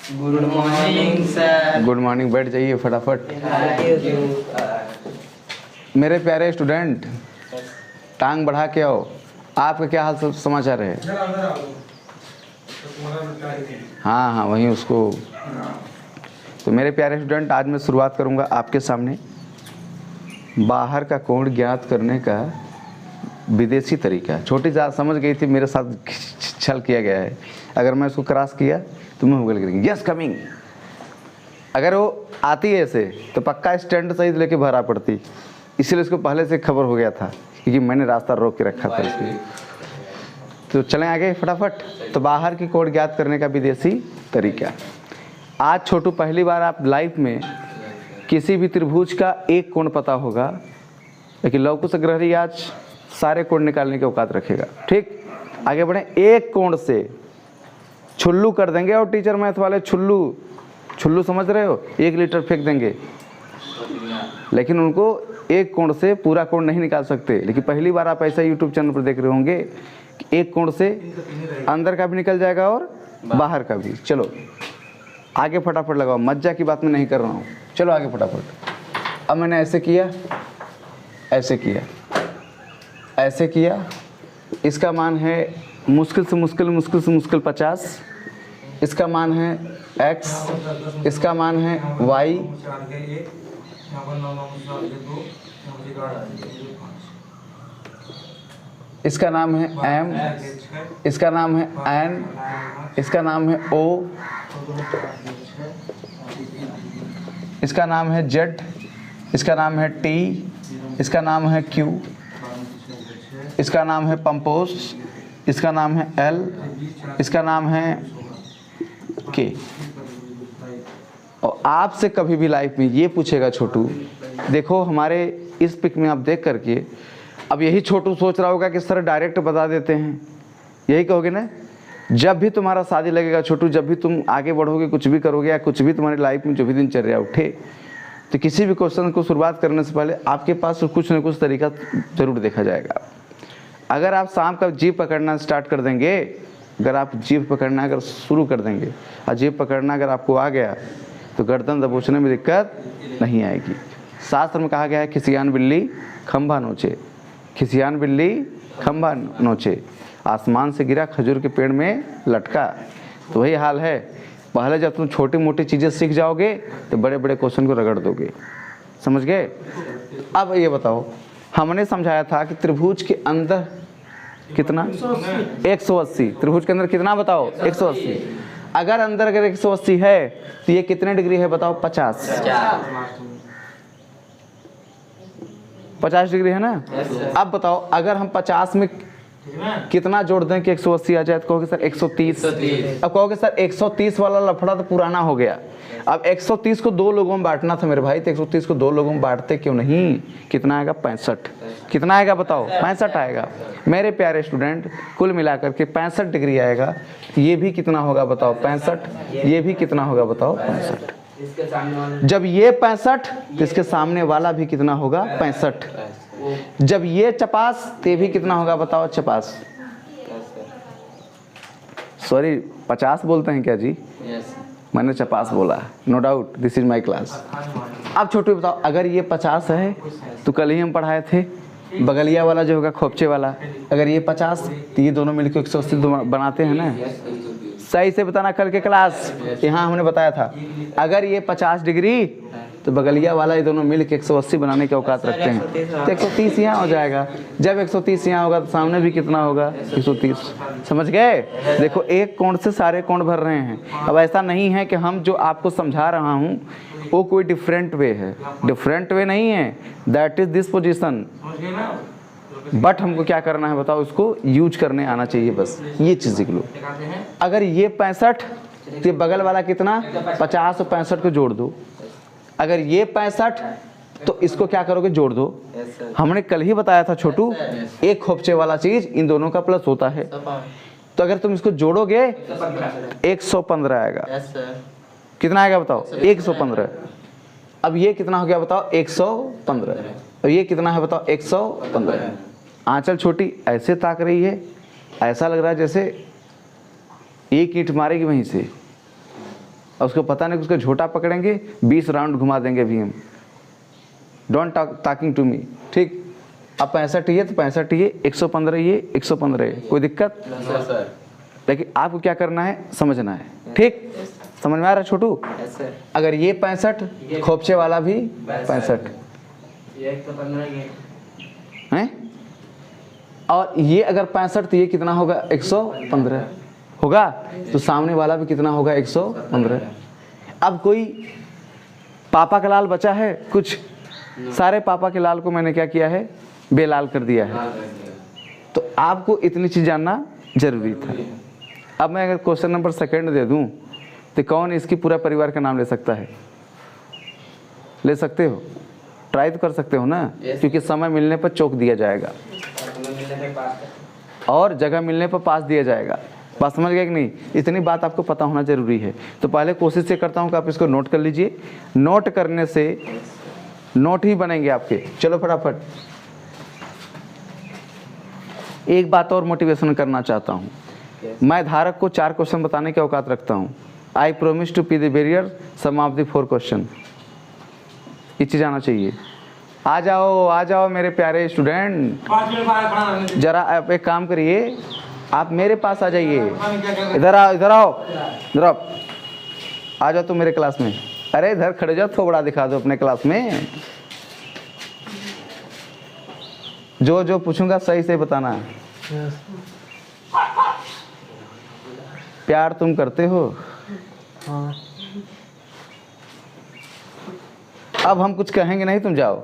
Good morning sir. Good morning, बैठ जाइए फटाफट। मेरे प्यारे स्टूडेंट, टांग बढ़ा के आओ। आपका क्या हाल समाचार है? हाँ हाँ, वहीं उसको। तो मेरे प्यारे स्टूडेंट, आज मैं शुरुआत करूँगा आपके सामने बाहर का कोण ज्ञात करने का विदेशी तरीका। छोटी सी समझ गई थी, मेरे साथ छल किया गया है। अगर मैं उसको क्रॉस किया तो मैं गूगल करेंगे यस कमिंग। अगर वो आती है ऐसे तो पक्का स्टैंड सहित लेके भरा पड़ती, इसीलिए उसको पहले से खबर हो गया था क्योंकि मैंने रास्ता रोक के रखा था इसलिए। तो चलें आगे फटाफट। तो बाहर की कोण ज्ञात करने का विदेशी तरीका। आज छोटू पहली बार आप लाइफ में किसी भी त्रिभुज का एक कोण पता होगा, लेकिन लौकुश ग्रहणी आज सारे कोण निकालने की औकात रखेगा। ठीक, आगे बढ़ें। एक कोण से छुल्लू कर देंगे, और टीचर मैथ वाले छुल्लू समझ रहे हो, 1 लीटर फेंक देंगे, लेकिन उनको एक कोण से पूरा कोण नहीं निकाल सकते। लेकिन पहली बार आप ऐसा यूट्यूब चैनल पर देख रहे होंगे कि एक कोण से अंदर का भी निकल जाएगा और बाहर का भी। चलो आगे फटाफट लगाओ, मज्जा की बात मैं नहीं कर रहा हूँ। चलो आगे फटाफट। अब मैंने ऐसे किया, ऐसे किया, ऐसे किया। इसका मान है मुश्किल से मुश्किल 50। इसका मान है x, इसका मान है y, इसका नाम है m, इसका नाम है n, इसका नाम है o, इसका नाम है z, इसका नाम है t, इसका नाम है q, इसका नाम है पंपोस, इसका नाम है L, इसका नाम है K। और आपसे कभी भी लाइफ में ये पूछेगा छोटू, देखो हमारे इस पिक में आप देख करके, अब यही छोटू सोच रहा होगा कि सर डायरेक्ट बता देते हैं, यही कहोगे ना। जब भी तुम्हारा शादी लगेगा छोटू, जब भी तुम आगे बढ़ोगे, कुछ भी करोगे या कुछ भी तुम्हारी लाइफ में जो भी दिनचर्या उठे, तो किसी भी क्वेश्चन को शुरुआत करने से पहले आपके पास कुछ न कुछ तरीका जरूर देखा जाएगा। अगर आप शाम का जीभ पकड़ना स्टार्ट कर देंगे, अगर आप जीभ पकड़ना अगर शुरू कर देंगे और जीभ पकड़ना अगर आपको आ गया, तो गर्दन दबोचने में दिक्कत नहीं आएगी। शास्त्र में कहा गया है खिसियान बिल्ली खंभा नोचे, खिसियान बिल्ली खंभा नोचे, आसमान से गिरा खजूर के पेड़ में लटका। तो वही हाल है, पहले जब तुम छोटी मोटी चीज़ें सीख जाओगे तो बड़े बड़े क्वेश्चन को रगड़ दोगे। समझ गए? अब ये बताओ, हमने समझाया था कि त्रिभुज के अंदर कितना 180। त्रिभुज के अंदर कितना बताओ? 180। अगर अंदर अगर 180 है तो ये कितने डिग्री है बताओ? 50 डिग्री है ना। अब बताओ, अगर हम 50 में कितना जोड़ दें कि 180 आ जाए, तो कहोगे सर 130। अब कहोगे सर 130 वाला लफड़ा तो पुराना हो गया, अब 130 को 2 लोगों में बांटना था मेरे भाई, तो 130 को 2 लोगों में बांटते क्यों नहीं? कितना आएगा? 65। कितना आएगा बताओ? 65 आएगा। मेरे प्यारे स्टूडेंट, कुल मिलाकर के 65 डिग्री आएगा। ये भी कितना होगा बताओ? 65। ये भी कितना होगा बताओ? 65। जब ये 65 तो इसके सामने वाला भी कितना होगा? 65। जब ये 50 तो ये भी कितना होगा बताओ? 50। सॉरी, 50 बोलते हैं क्या जी? मैंने 50 बोला, no doubt, this is my class. अब छोटू बताओ, अगर ये 50 है तो कल ही हम पढ़ाए थे बगलिया वाला जो होगा खोपचे वाला, अगर ये 50 तो ये दोनों मिलकर 180 बनाते हैं ना। सही से बताना, कल के क्लास यहाँ हमने बताया था, अगर ये 50 डिग्री तो बगलिया वाला ये दोनों मिल के 180 बनाने की औकात रखते हैं, तो 130 यहाँ हो जाएगा। जब 130 यहाँ होगा तो सामने भी कितना होगा? 130। समझ गए? देखो, एक कोण से सारे कोण भर रहे हैं। अब ऐसा नहीं है कि हम जो आपको समझा रहा हूँ वो कोई डिफरेंट वे है, डिफरेंट वे नहीं है, that is this position. But हमको क्या करना है बताओ? उसको यूज करने आना चाहिए, बस ये चीज़ सीख लो। अगर ये 65 तो बगल वाला कितना? 50 और 65 को जोड़ दो। अगर ये 65 तो इसको क्या करोगे? जोड़ दो। हमने कल ही बताया था छोटू, एक खोपचे वाला चीज इन दोनों का प्लस होता है। तो अगर तुम इसको जोड़ोगे 115 आएगा। कितना आएगा बताओ? 115। अब ये कितना हो गया बताओ? 115। अब ये कितना है बताओ? 115। आंचल छोटी ऐसे ताक रही है, ऐसा लग रहा है जैसे एक ईंट मारेगी वहीं से। और उसको पता नहीं कि उसका झोटा पकड़ेंगे 20 राउंड घुमा देंगे अभी हम। डोंट टॉकिंग टू मी, ठीक। अब 65 ये तो 65 ये, 115 ये, 115 ये, कोई दिक्कत? सर। लेकिन आपको क्या करना है, समझना है, ठीक। समझ में आ रहा है छोटू? अगर ये 65, खोपचे वाला भी 65 हैं, और ये अगर 65 तो ये कितना होगा, 115 होगा, तो सामने वाला भी कितना होगा, 115। अब कोई पापा का लाल बचा है कुछ, सारे पापा के लाल को मैंने क्या किया है, बेलाल कर दिया है। तो आपको इतनी चीज़ जानना जरूरी था। अब मैं अगर क्वेश्चन नंबर 2 दे दूं तो कौन इसकी पूरा परिवार का नाम ले सकता है? ले सकते हो, ट्राई तो कर सकते हो ना, क्योंकि समय मिलने पर चौक दिया जाएगा और जगह मिलने पर पास दिया जाएगा। बात समझ गए कि नहीं? इतनी बात आपको पता होना जरूरी है। तो पहले कोशिश ये करता हूँ कि आप इसको नोट कर लीजिए, नोट करने से नोट ही बनेंगे आपके। चलो फटाफट, एक बात और मोटिवेशन करना चाहता हूँ। मैं धारक को 4 क्वेश्चन बताने की औकात रखता हूँ। I promise to P the barrier sum of the 4 question. ये चीज़ आना चाहिए। आ जाओ मेरे प्यारे स्टूडेंट, जरा आप एक काम करिए, आप मेरे पास आ जाइए। इधर आओ आ जाओ तुम मेरे क्लास में। अरे इधर खड़े जाओ, थोड़ा दिखा दो अपने क्लास में। जो पूछूंगा सही से बताना है। प्यार तुम करते हो? हाँ। अब हम कुछ कहेंगे नहीं, तुम जाओ।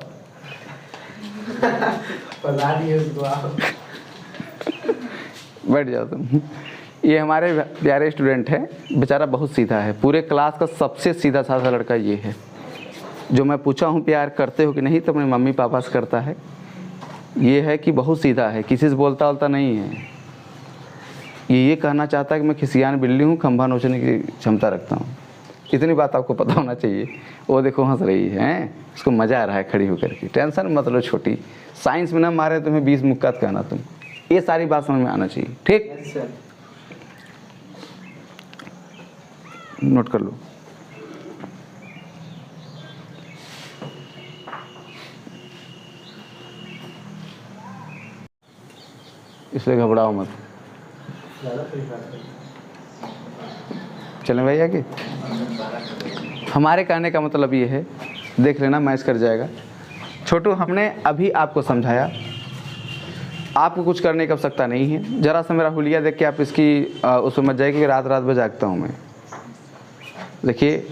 बता दिए उसको आप। बैठ जाओ तुम। ये हमारे प्यारे स्टूडेंट है, बेचारा बहुत सीधा है। पूरे क्लास का सबसे सीधा साधा लड़का ये है। जो मैं पूछा हूँ प्यार करते हो कि नहीं, तो अपने मम्मी पापा से करता है। ये है कि बहुत सीधा है, किसी से बोलता नहीं है। ये कहना चाहता है कि मैं खिसियान बिल्ली हूँ, खंभा नोचने की क्षमता रखता हूँ। इतनी बात आपको पता होना चाहिए। वो देखो हंस रही है, उसको मज़ा आ रहा है खड़ी होकर के। टेंशन मत लो छोटी, साइंस में ना मारे तुम्हें 20 मुक्कात कहना तुम। ये सारी बात समझ में आना चाहिए, ठीक। नोट कर लो। इसलिए घबराओ मत। चलें भाई आगे। हमारे कहने का मतलब ये है, देख लेना मैच कर जाएगा। छोटू, हमने अभी आपको समझाया, आपको कुछ करने की आवश्यकता नहीं है। ज़रा सा मेरा हुलिया देख के आप इसकी उसमें मत जाइए, क्योंकि रात रात में जागता हूँ मैं। देखिए,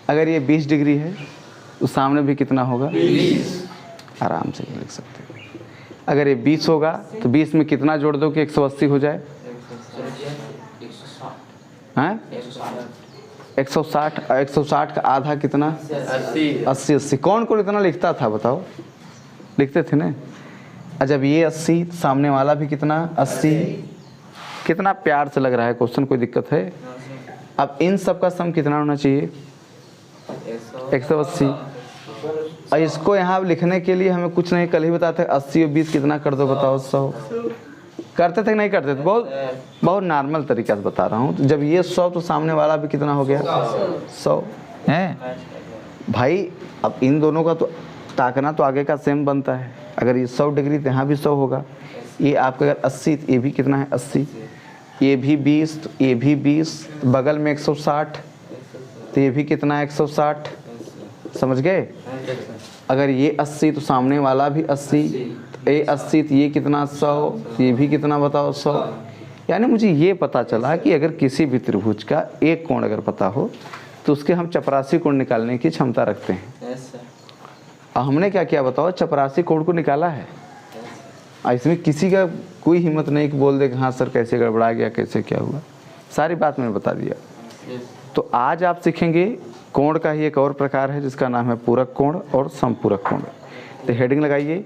अगर ये 20 डिग्री है तो सामने भी कितना होगा, 20। आराम से लिख सकते हो। अगर ये 20 होगा तो 20 में कितना जोड़ दो कि 180 हो जाए? 160। 160 का आधा कितना? 80। कौन कौन इतना लिखता था बताओ? लिखते थे ना। जब ये 80, सामने वाला भी कितना? 80। कितना प्यार से लग रहा है क्वेश्चन, कोई दिक्कत है? अब इन सब का सम कितना होना चाहिए? 180। और इसको यहाँ लिखने के लिए हमें कुछ नहीं, कल ही बताते 80 और 20 कितना कर दो बताओ? 100। करते थे नहीं करते थे? बहुत नॉर्मल तरीका से बता रहा हूँ। तो जब ये 100 तो सामने वाला भी कितना हो गया? 100 है भाई। अब इन दोनों का तो ताकना तो आगे का सेम बनता है। अगर ये 100 डिग्री तो यहाँ भी 100 होगा। ये आपका अगर 80 तो ये भी कितना है? 80। ये भी 20 तो ये भी 20, बगल में 160 तो ये भी कितना है? 160। समझ गए? अगर ये 80 तो सामने वाला भी 80, ये 80 तो ये कितना? 100। ये भी कितना बताओ? 100। यानी मुझे ये पता चला कि अगर किसी भी त्रिभुज का एक कोण अगर पता हो तो उसके हम चपरासी कोण निकालने की क्षमता रखते हैं। और हमने क्या किया बताओ? चपरासी कोण को निकाला है। इसमें किसी का कोई हिम्मत नहीं कि बोल दे कि हाँ सर कैसे गड़बड़ा गया, कैसे क्या हुआ। सारी बात मैंने बता दिया। तो आज आप सीखेंगे कोण का ही एक और प्रकार है जिसका नाम है पूरक कोण और समपूरक कोण। तो हेडिंग लगाइए,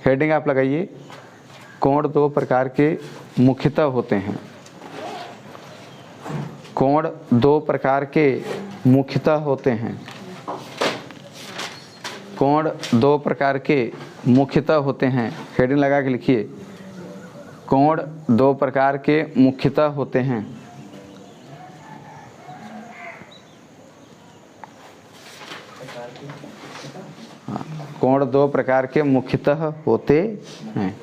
हेडिंग आप लगाइए। कोण 2 प्रकार के मुख्यतः होते हैं। कोण 2 प्रकार के मुख्यतः होते हैं। कोण 2 प्रकार के मुख्यतः होते हैं। हेडिंग लगा के लिखिए, कोण 2 प्रकार के मुख्यतः होते हैं। कोण दो प्रकार के मुख्यतः होते हैं।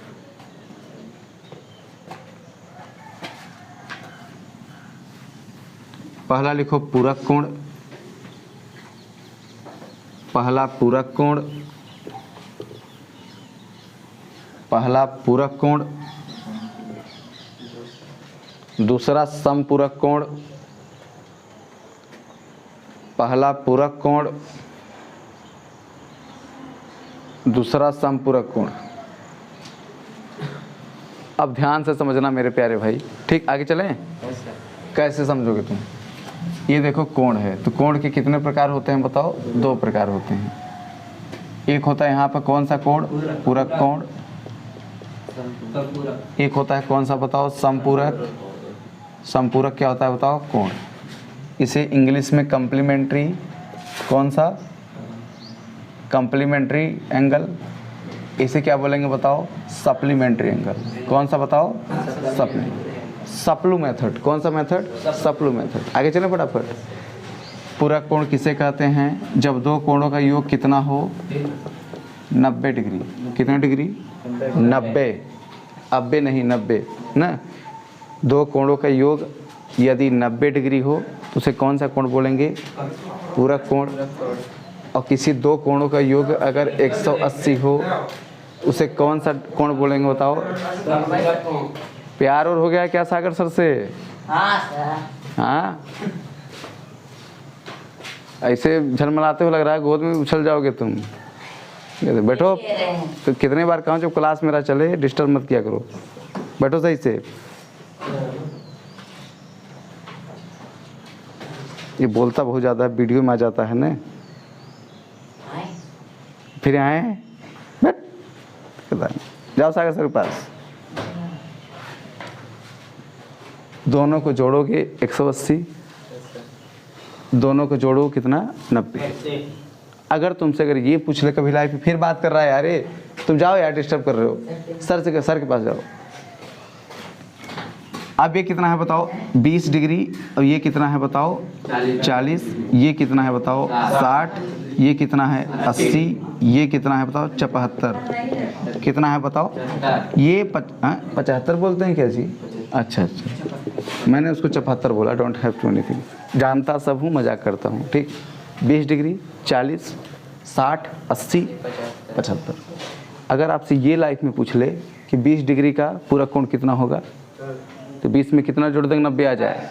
पहला लिखो पूरक कोण, पहला पूरक कोण, पहला पूरक कोण, दूसरा समपूरक कोण, पहला पूरक कोण, दूसरा समपूरक कोण। अब ध्यान से समझना मेरे प्यारे भाई, ठीक? आगे चलें? कैसे समझोगे तुम? ये देखो कोण है, तो कोण के कितने प्रकार होते हैं बताओ? 2 प्रकार होते हैं। एक होता है यहाँ पर कौन सा कोण? पूरक कोण। एक होता है कौन सा बताओ? समपूरक। समपूरक क्या होता है बताओ? कोण। इसे इंग्लिश में कम्प्लीमेंट्री, कौन सा? Complementary angle. इसे क्या बोलेंगे बताओ? Supplementary angle. कौन सा बताओ? सप्लू मेथड। कौन सा मेथड? सप्लू मेथड। आगे चलें फटाफट। पूरक कोण किसे कहते हैं? जब 2 कोणों का योग कितना हो? 90 डिग्री। कितना डिग्री? 90। 90 नहीं, 90 ना। 2 कोणों का योग यदि 90 डिग्री हो तो उसे कौन सा कोण बोलेंगे? पूरक कोण। और किसी 2 कोणों का योग अगर 180 हो उसे कौन सा कोण बोलेंगे बताओ? प्यार और हो गया क्या सागर सर से? हाँ, ऐसे झलमलाते हुए लग रहा है गोद में उछल जाओगे तुम। बैठो। तो कितने बार कहूँ जब क्लास मेरा चले डिस्टर्ब मत किया करो। बैठो सही से। ये बोलता बहुत ज़्यादा है, वीडियो में आ जाता है ना। फिर आए बैठ, जाओ सागर सर के पास। दोनों को जोड़ोगे 180, दोनों को जोड़ो कितना? 90। अगर तुमसे अगर ये पूछ ले कभी लाइफ फिर बात कर रहा है यार, तुम जाओ यार, डिस्टर्ब कर रहे हो। सर के पास जाओ। अब ये कितना है बताओ? 20 डिग्री। और ये कितना है बताओ? 40। ये कितना है बताओ? 60। ये कितना है? 80। ये कितना है बताओ? 74। कितना है बताओ? ये 75 बोलते हैं क्या जी? अच्छा, मैंने उसको 74 बोला। Don't have to anything. जानता सब हूँ, मजाक करता हूँ, ठीक? 20 डिग्री, 40, 60, 80, 75। अगर आपसे ये लाइफ में पूछ ले कि 20 डिग्री का पूरक कोण कितना होगा, तो 20 में कितना जोड़ देंगे? 90 आ जाए।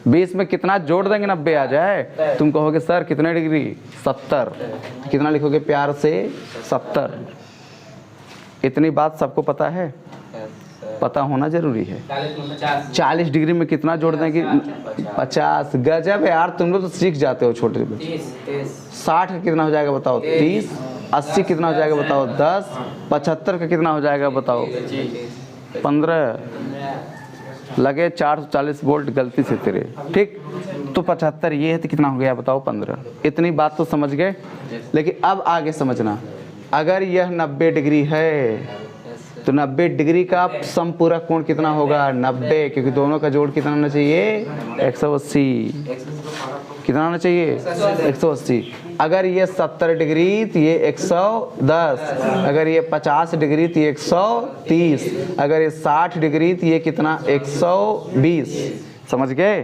20 में कितना जोड़ देंगे? 90 आ जाए। तुम कहोगे सर कितने डिग्री? 70। कितना लिखोगे प्यार से? 70। इतनी बात सबको पता है? पता होना जरूरी है। 40 डिग्री में कितना जोड़ देंगे? 50। गजब यार, तुम लोग तो सीख जाते हो छोटे बच्चे। 60 का कितना हो जाएगा बताओ? 30। 80 कितना हो जाएगा बताओ? 10। 75 का कितना हो जाएगा बताओ? 15। लगे 440 वोल्ट गलती से तेरे, ठीक? तो 75 ये है तो कितना हो गया बताओ? 15। इतनी बात तो समझ गए। लेकिन अब आगे समझना, अगर यह 90 डिग्री है तो 90 डिग्री का समपूरक कोण कितना होगा? 90, क्योंकि दोनों का जोड़ कितना होना चाहिए? 180। कितना होना चाहिए? 180। अगर ये 70 डिग्री तो ये 110। अगर ये 50 डिग्री तो ये 130। अगर ये 60 डिग्री तो ये कितना? 120। समझ गए?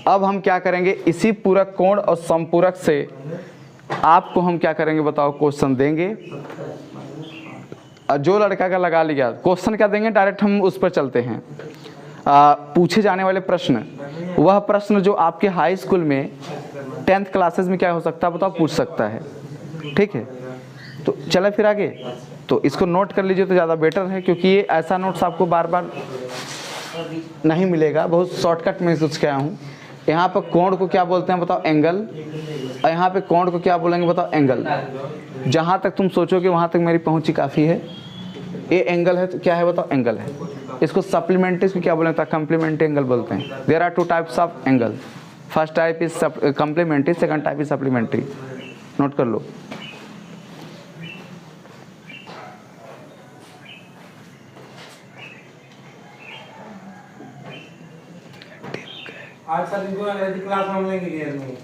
अब हम क्या करेंगे? इसी पूरक कोण और समपूरक से आपको हम क्या करेंगे बताओ? क्वेश्चन देंगे। जो लड़का का लगा लिया क्वेश्चन क्या देंगे, डायरेक्ट हम उस पर चलते हैं। पूछे जाने वाले प्रश्न, वह प्रश्न जो आपके हाई स्कूल में 10th क्लासेस में क्या हो सकता है बताओ? पूछ सकता है, ठीक है? तो चले फिर आगे। तो इसको नोट कर लीजिए तो ज़्यादा बेटर है, क्योंकि ये ऐसा नोट्स आपको बार बार नहीं मिलेगा। बहुत शॉर्टकट में सोच के आया हूँ। यहाँ पर कोण को क्या बोलते हैं बताओ? एंगल। और यहाँ पे कोण को क्या बोलेंगे बताओ? एंगल। जहाँ तक तुम सोचोगे वहाँ तक मेरी पहुँची काफ़ी है। ये एंगल है तो क्या है बताओ? एंगल है। इसको सप्लीमेंट्री को क्या बोलते हैं? कम्प्लीमेंट्री एंगल बोलते हैं। There are 2 types of angle. First type is complementary, second type is supplementary. Note कर लो। आज सर इनको अंग्रेजी क्लास में हम लेंगे।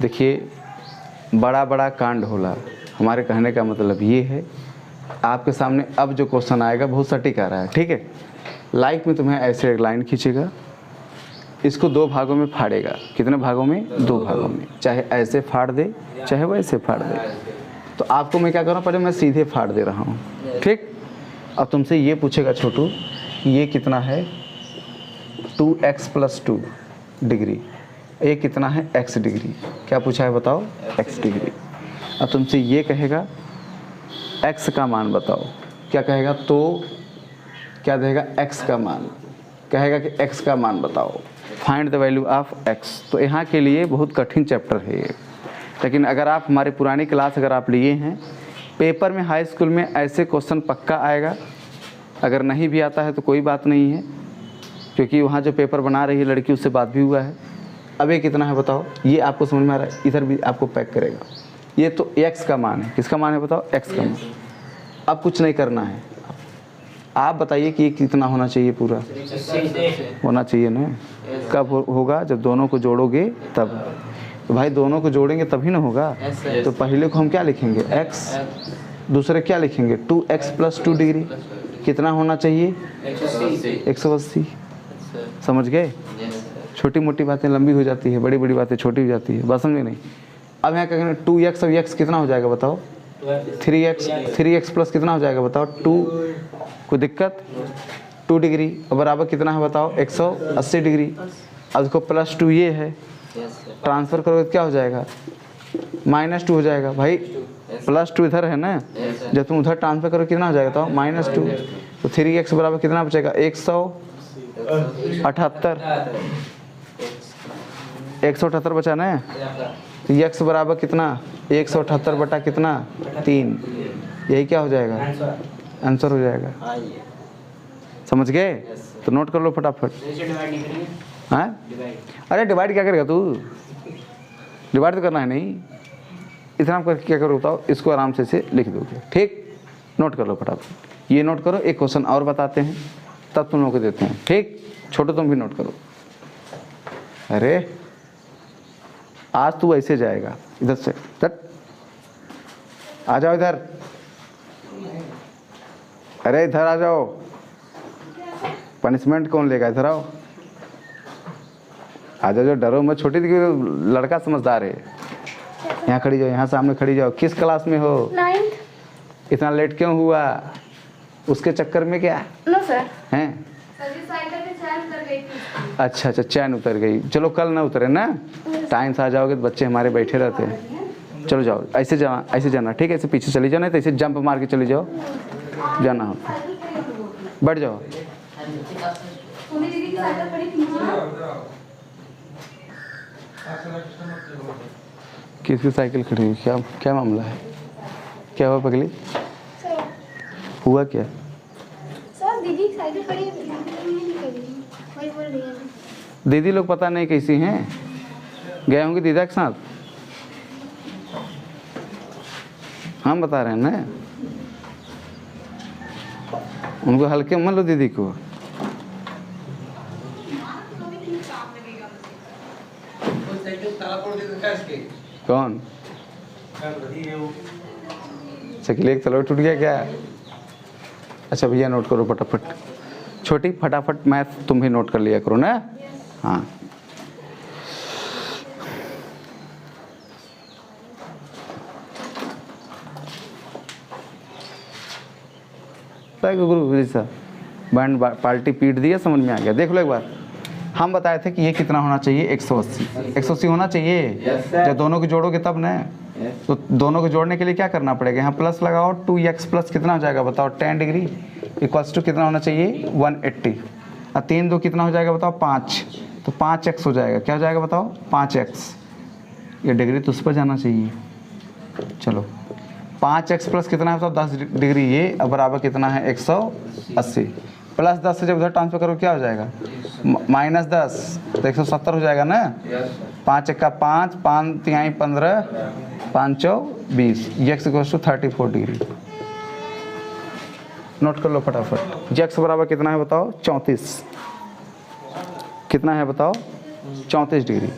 देखिए बड़ा बड़ा कांड होला, हमारे कहने का मतलब ये है आपके सामने अब जो क्वेश्चन आएगा बहुत सटीक आ रहा है, ठीक है। लाइफ में तुम्हें ऐसे एक लाइन खींचेगा, इसको दो भागों में फाड़ेगा। कितने भागों में? दो भागों में। चाहे ऐसे फाड़ दे चाहे वो ऐसे फाड़ दे। तो आपको मैं क्या कर रहा हूँ, पहले मैं सीधे फाड़ दे रहा हूँ, ठीक। अब तुमसे ये पूछेगा छोटू ये कितना है 2x + 2 डिग्री, ये कितना है x डिग्री। क्या पूछा है बताओ? x degree. अब तुमसे ये कहेगा x का मान बताओ। क्या कहेगा? तो क्या देगा? x का मान कहेगा कि x का मान बताओ, find the value of x। तो यहाँ के लिए बहुत कठिन चैप्टर है ये, लेकिन अगर आप हमारी पुरानी क्लास अगर आप लिए हैं, पेपर में हाई स्कूल में ऐसे क्वेश्चन पक्का आएगा। अगर नहीं भी आता है तो कोई बात नहीं है, क्योंकि वहाँ जो पेपर बना रही है लड़की उससे बात भी हुआ है। अब ये कितना है बताओ? ये आपको समझ में आ रहा है? इधर भी आपको पैक करेगा। ये तो x का मान है। किसका मान है बताओ? x का मान। अब कुछ नहीं करना है, आप बताइए कि ये कितना होना चाहिए? पूरा होना चाहिए ना। कब होगा? जब दोनों को जोड़ोगे तब। तो भाई दोनों को जोड़ेंगे तभी ना होगा। तो पहले को हम क्या लिखेंगे? x, दूसरे क्या लिखेंगे? 2x + 2 degree. कितना होना चाहिए? 180। समझ गए? छोटी मोटी बातें लंबी हो जाती है, बड़ी बड़ी बातें छोटी हो जाती है, बात समझे नहीं। अब यहाँ क्या करेंगे? 2x और x कितना हो जाएगा बताओ? 3x प्लस कितना हो जाएगा बताओ? 2। कोई दिक्कत? 2 डिग्री और बराबर कितना है बताओ? 180 डिग्री। अब इसको +2 ये है, ट्रांसफ़र करोगे तो क्या हो जाएगा? -2 हो जाएगा। भाई +2 इधर है ना, जब तुम उधर ट्रांसफ़र करोगे कितना हो जाएगा बताओ? -2। तो 3x बराबर कितना बचेगा? 178। 178 बचा ना। तो x बराबर कितना? 178 बटा कितना? 3। यही क्या हो जाएगा? आंसर हो जाएगा। समझ गए? तो नोट कर लो फटाफट। हाँ, अरे डिवाइड क्या करेगा तू? डिवाइड तो करना है नहीं, इतना करके क्या करो बताओ? इसको आराम से लिख दोगे, ठीक। नोट कर लो फटाफट। ये नोट करो, एक क्वेश्चन और बताते हैं तब तुम लोगों को देते हैं, ठीक। छोटो तुम भी नोट करो। अरे आज तू ऐसे जाएगा, इधर से आ जाओ इधर। अरे इधर आ जाओ, पनिशमेंट कौन लेगा? इधर आओ, आ जाओ। डरो मत, छोटी लड़का समझदार है। यहाँ खड़ी जाओ, यहाँ सामने खड़ी जाओ। किस क्लास में हो? 9th। इतना लेट क्यों हुआ? उसके चक्कर में क्या? No sir. हैं? साइकिल पे चैन उतर गई थी। अच्छा, चैन उतर गई। चलो कल ना उतरे ना, टाइम से आ जाओगे तो बच्चे हमारे बैठे रहते हैं। चलो जाओ, ऐसे जाना, ठीक है। ऐसे पीछे चली जाओ, नहीं तो ऐसे जंप मार के चली जाओ। जाना हो बैठ जाओ। किसकी साइकिल खड़ी हुई? क्या मामला है? क्या हुआ पगली? हुआ क्या? सर दीदी की साइकिल खड़ी है, वही बोल रही है। दीदी लोग पता नहीं कैसी हैं, गए होंगे दीदा के साथ। हम बता रहे हैं ना, उनको हल्के मत लो दीदी को। कौन? साइकिल एक तलवा टूट गया क्या? अच्छा भैया नोट करो फटाफट। छोटी फटाफट मैथ तुम भी नोट कर लिया करो ना। हाँ, गुरु साहब बैंड पार्टी पीट दिया, समझ में आ गया। देख लो एक बार, हम बताए थे कि ये कितना होना चाहिए? 180। 180 होना चाहिए। जब दोनों को जोड़ोगे तब ना। तो दोनों को जोड़ने के लिए क्या करना पड़ेगा? यहाँ प्लस लगाओ। 2x प्लस कितना हो जाएगा बताओ? 10 डिग्री इक्वल्स टू कितना होना चाहिए? 180। और 3 2 कितना हो जाएगा बताओ? 5। तो 5x हो जाएगा। क्या हो जाएगा बताओ? 5x। ये डिग्री तो उस पर जाना चाहिए। चलो 5x प्लस कितना है बताओ? 10 डिग्री। ये अब बराबर कितना है? 180। प्लस 10 से जब उधर ट्रांसफर करो क्या हो जाएगा? -10 तो 170 हो जाएगा ना। 5 1 का 5, 5 3 15, 5 चौ 20। x equals to 34 degree. Note कर लो फटाफट। x बराबर कितना है बताओ? 34। कितना है बताओ? 34 डिग्री।